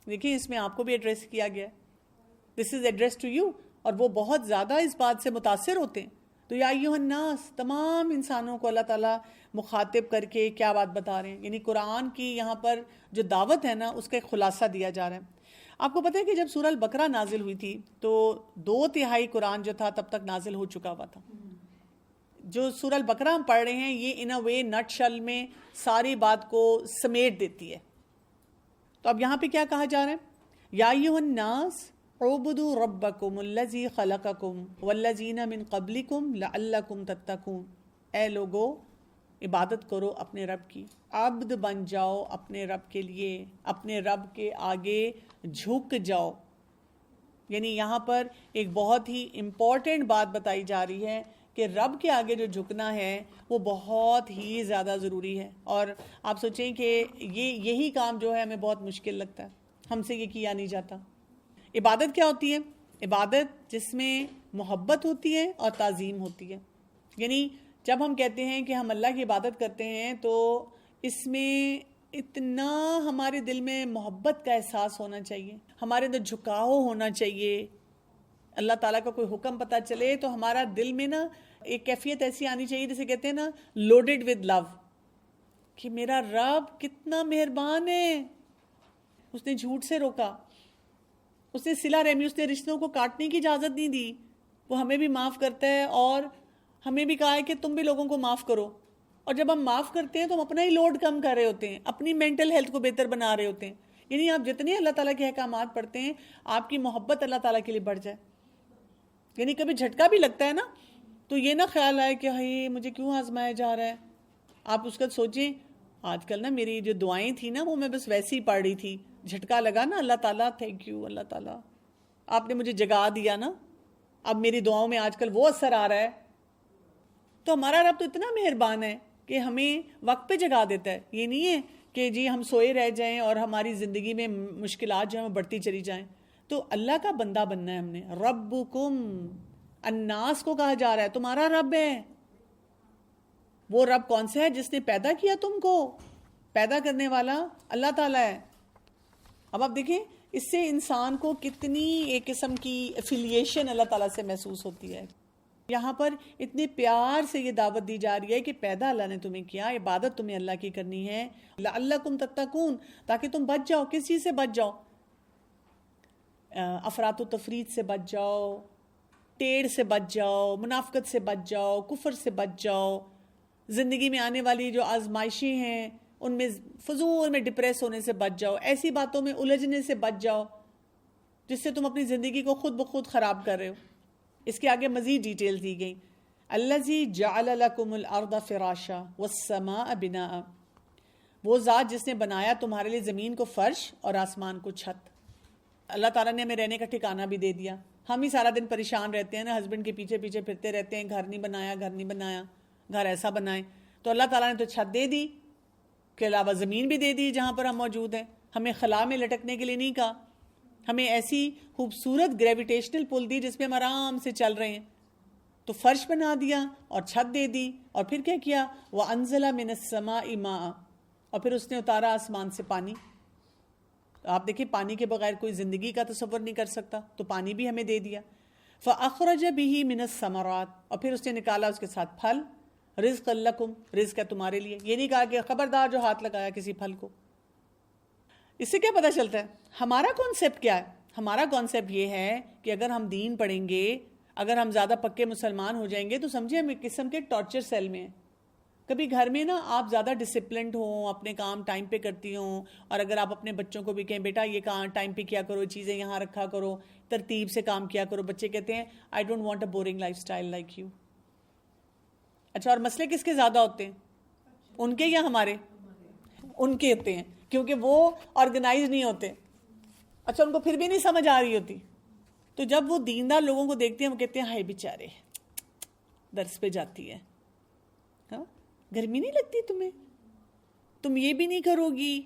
دیکھیں اس میں آپ کو بھی ایڈریس کیا گیا ہے، دس از ایڈریس ٹو یو. اور وہ بہت زیادہ اس بات سے متاثر ہوتے ہیں. تو یا ایھا الناس، تمام انسانوں کو اللہ تعالیٰ مخاطب کر کے کیا بات بتا رہے ہیں. یعنی قرآن کی یہاں پر جو دعوت ہے نا، اس کا ایک خلاصہ دیا جا رہا ہے. آپ کو پتہ ہے کہ جب سورہ البقرہ نازل ہوئی تھی تو 2/3 قرآن جو تھا تب تک نازل ہو چکا ہوا تھا. جو سورہ البقرہ ہم پڑھ رہے ہیں یہ ان اے وے نٹ شل میں ساری بات کو سمیٹ دیتی ہے. تو اب یہاں پہ کیا کہا جا رہا ہے؟ یا ایھا الناس اعبدوا ربکم الذی خلقکم والذین من قبلکم لعلکم تتقون. اے لوگو، عبادت کرو اپنے رب کی، عبد بن جاؤ اپنے رب کے لیے، اپنے رب کے آگے جھک جاؤ. یعنی یہاں پر ایک بہت ہی امپورٹنٹ بات بتائی جا رہی ہے کہ رب کے آگے جو جھکنا ہے وہ بہت ہی زیادہ ضروری ہے. اور آپ سوچیں کہ یہی کام جو ہے ہمیں بہت مشکل لگتا ہے، ہم سے یہ کیا نہیں جاتا. عبادت کیا ہوتی ہے؟ عبادت جس میں محبت ہوتی ہے اور تعظیم ہوتی ہے. یعنی جب ہم کہتے ہیں کہ ہم اللہ کی عبادت کرتے ہیں تو اس میں اتنا ہمارے دل میں محبت کا احساس ہونا چاہیے، ہمارے اندر جھکاؤ ہونا چاہیے. اللہ تعالیٰ کا کوئی حکم پتہ چلے تو ہمارا دل میں نا ایک کیفیت ایسی آنی چاہیے جسے کہتے ہیں نا لوڈڈ ود لو، کہ میرا رب کتنا مہربان ہے، اس نے جھوٹ سے روکا، اس نے صلہ رحمی، اس نے رشتوں کو کاٹنے کی اجازت نہیں دی. وہ ہمیں بھی معاف کرتا ہے اور ہمیں بھی کہا ہے کہ تم بھی لوگوں کو معاف کرو. اور جب ہم معاف کرتے ہیں تو ہم اپنا ہی لوڈ کم کر رہے ہوتے ہیں، اپنی مینٹل ہیلتھ کو بہتر بنا رہے ہوتے ہیں. یعنی آپ جتنے اللہ تعالیٰ کے احکامات پڑھتے ہیں آپ کی محبت اللہ تعالیٰ کے لیے بڑھ جائے. یعنی کبھی جھٹکا بھی لگتا ہے نا تو یہ نہ خیال آئے کہ ہائی مجھے کیوں آزمایا جا رہا ہے. آپ اس کا سوچیں، آج کل نا میری جو دعائیں تھیں نا وہ میں بس ویسے ہی پڑھ رہی تھی، جھٹکا لگا نا، اللہ تعالیٰ تھینک یو، اللہ تعالیٰ آپ نے مجھے جگا دیا نا، اب میری دعاؤں میں آج کل وہ اثر آ رہا ہے. تو ہمارا رب تو اتنا مہربان ہے کہ ہمیں وقت پہ جگا دیتا ہے. یہ نہیں ہے کہ جی ہم سوئے رہ جائیں اور ہماری زندگی میں مشکلات جو ہیں بڑھتی چلی جائیں. تو اللہ کا بندہ بننا ہے ہم نے. ربکم، الناس کو کہا جا رہا ہے تمہارا رب ہے. وہ رب کون سا ہے؟ جس نے پیدا کیا تم کو. پیدا کرنے والا اللہ تعالیٰ ہے. اب آپ دیکھیں اس سے انسان کو کتنی ایک قسم کی ایفیلیشن اللہ تعالیٰ سے محسوس ہوتی ہے. یہاں پر اتنے پیار سے یہ دعوت دی جا رہی ہے کہ پیدا اللہ نے تمہیں کیا، عبادت تمہیں اللہ کی کرنی ہے، لعلکم تتقون، تاکہ تم بچ جاؤ. کس چیز سے بچ جاؤ؟ افراط و تفریط سے بچ جاؤ، ٹیڑھ سے بچ جاؤ، منافقت سے بچ جاؤ، کفر سے بچ جاؤ. زندگی میں آنے والی جو آزمائشیں ہیں ان میں فضول میں ڈپریس ہونے سے بچ جاؤ، ایسی باتوں میں الجھنے سے بچ جاؤ جس سے تم اپنی زندگی کو خود بخود خراب کر رہے ہو. اس کے آگے مزید ڈیٹیل دی گئی. الذی جعل لکم الارض فراشا والسماء بناء، وہ ذات جس نے بنایا تمہارے لیے زمین کو فرش اور آسمان کو چھت. اللہ تعالیٰ نے ہمیں رہنے کا ٹھکانہ بھی دے دیا. ہم ہی سارا دن پریشان رہتے ہیں نا، ہسبینڈ کے پیچھے پیچھے پھرتے رہتے ہیں، گھر نہیں بنایا، گھر نہیں بنایا، گھر ایسا بنائیں. تو اللہ تعالیٰ نے تو چھت دے دی، کے علاوہ زمین بھی دے دی جہاں پر ہم موجود ہیں. ہمیں خلا میں لٹکنے کے لیے نہیں کہا، ہمیں ایسی خوبصورت گریویٹیشنل پل دی جس پہ ہم آرام سے چل رہے ہیں. تو فرش بنا دیا اور چھت دے دی. اور پھر کیا کیا؟ وَأَنزَلَ مِنَ السَّمَاءِ مَاءً، اور پھر اس نے اتارا آسمان سے پانی. آپ دیکھیں پانی کے بغیر کوئی زندگی کا تصور نہیں کر سکتا، تو پانی بھی ہمیں دے دیا. فَأَخْرَجَ بِهِ مِنَ الثَّمَرَاتِ، اور پھر اس نے نکالا اس کے ساتھ پھل. رزق لکم، رزق ہے تمہارے لیے. یہ نہیں کہا کہ خبردار جو ہاتھ لگایا کسی پھل کو. اس سے کیا پتہ چلتا ہے ہمارا کانسیپٹ کیا ہے؟ ہمارا کانسیپٹ یہ ہے کہ اگر ہم دین پڑھیں گے، اگر ہم زیادہ پکے مسلمان ہو جائیں گے تو سمجھے ہم ایک قسم کے ٹارچر سیل میں ہیں. کبھی گھر میں نا آپ زیادہ ڈسپلنڈ ہوں، اپنے کام ٹائم پہ کرتی ہوں، اور اگر آپ اپنے بچوں کو بھی کہیں بیٹا یہ کام ٹائم پہ کیا کرو، چیزیں یہاں رکھا کرو، ترتیب سے کام کیا کرو، بچے کہتے ہیں I don't want a boring life style like you. اچھا، اور مسئلے کس کے زیادہ ہوتے ہیں؟ ان کے یا ہمارے؟ ان کے ہوتے ہیں، کیونکہ وہ آرگنائز نہیں ہوتے. اچھا، ان کو پھر بھی نہیں سمجھ آ رہی ہوتی، تو جب وہ دیندار لوگوں کو دیکھتے ہیں وہ کہتے ہیں ہائے بیچارے، درس پہ جاتی ہے، ہاں گرمی نہیں لگتی تمہیں، تم یہ بھی نہیں کرو گی،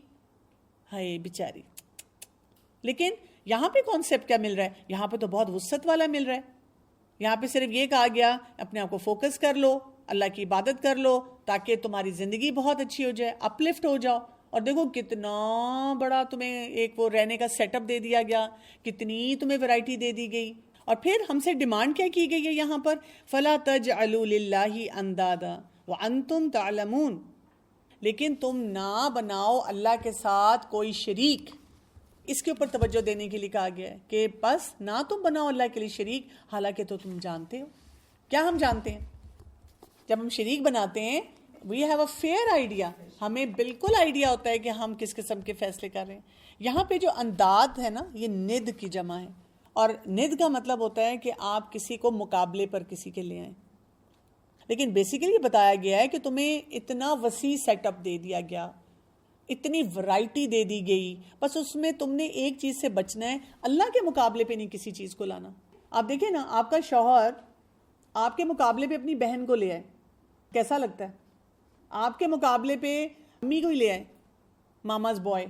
ہائے بیچاری. لیکن یہاں پہ کانسیپٹ کیا مل رہا ہے؟ یہاں پہ تو بہت وسعت والا مل رہا ہے. یہاں پہ صرف یہ کہا گیا اپنے آپ کو فوکس کر لو، اللہ کی عبادت کر لو تاکہ تمہاری زندگی بہت اچھی ہو جائے، اپ لفٹ ہو جاؤ. اور دیکھو کتنا بڑا تمہیں ایک وہ رہنے کا سیٹ اپ دے دیا گیا، کتنی تمہیں ویرائٹی دے دی گئی. اور پھر ہم سے ڈیمانڈ کیا کی گئی ہے یہاں پر؟ فَلَا تَجْعَلُوا لِلَّهِ أَنْدَادًا وَأَنْتُمْ تَعْلَمُونَ، لیکن تم نہ بناؤ اللہ کے ساتھ کوئی شریک. اس کے اوپر توجہ دینے کے لیے کہا گیا ہے کہ بس نہ تم بناؤ اللہ کے لیے شریک، حالانکہ تو تم جانتے ہو. کیا ہم جانتے ہیں؟ جب ہم شریک بناتے ہیں we have a fair idea, ہمیں بالکل آئیڈیا ہوتا ہے کہ ہم کس قسم کے فیصلے کر رہے ہیں. یہاں پہ جو انداد ہے نا، یہ ند کی جمع ہے، اور ند کا مطلب ہوتا ہے کہ آپ کسی کو مقابلے پر کسی کے لے آئیں. لیکن بیسیکلی بتایا گیا ہے کہ تمہیں اتنا وسیع سیٹ اپ دے دیا گیا، اتنی ورائٹی دے دی گئی، بس اس میں تم نے ایک چیز سے بچنا ہے، اللہ کے مقابلے پہ نہیں کسی چیز کو لانا. آپ دیکھیں نا، آپ کا شوہر آپ کے مقابلے پہ اپنی بہن کو لے آئے، کیسا لگتا ہے؟ آپ کے مقابلے پہ امی کو ہی لے آئے، ماماز بوائے.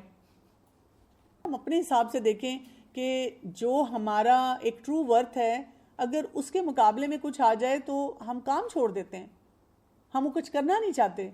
ہم اپنے حساب سے دیکھیں کہ جو ہمارا ایک ٹرو ورتھ ہے، اگر اس کے مقابلے میں کچھ آ جائے تو ہم کام چھوڑ دیتے ہیں، ہم وہ کچھ کرنا نہیں چاہتے.